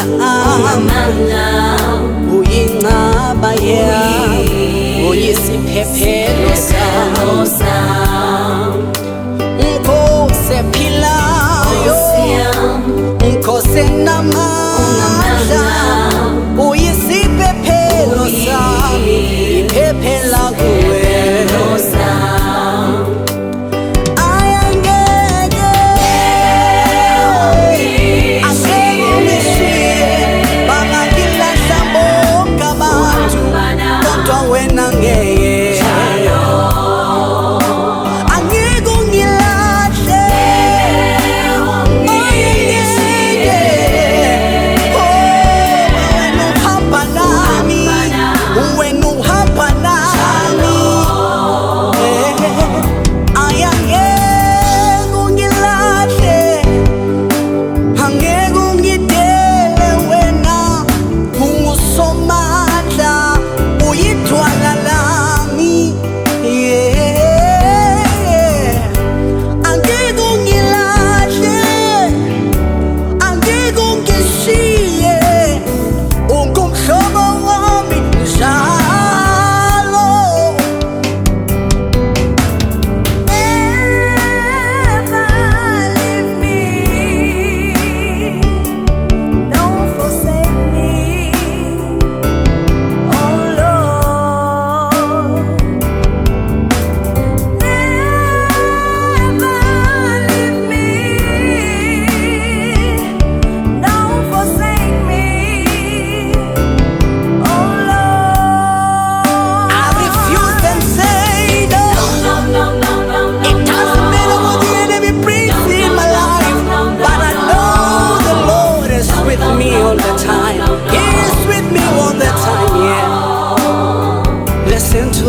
ungamandla uyingcaba yami uyisiphephelo sami Nkosi ephilayo Nkosi enamandla uyisiphephelo sami iphephela kuwe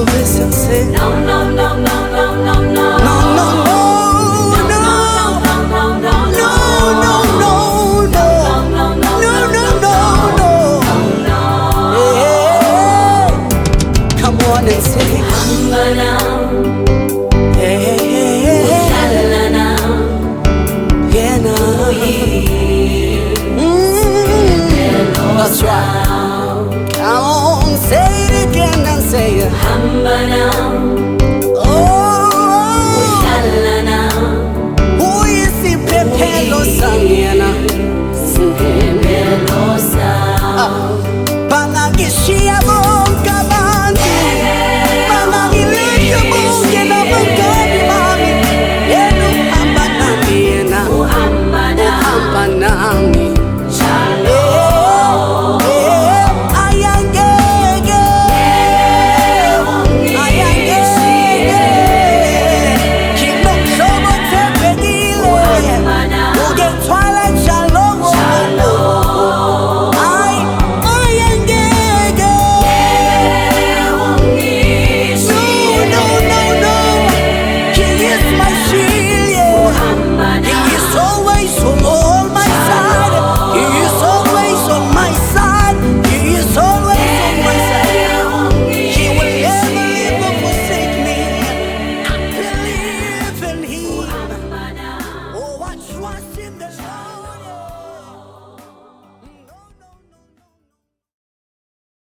Listen, say no, no, no, no, no, no, no, no, no, no, no, no, come on and say that's right. Come on, say it again and say it.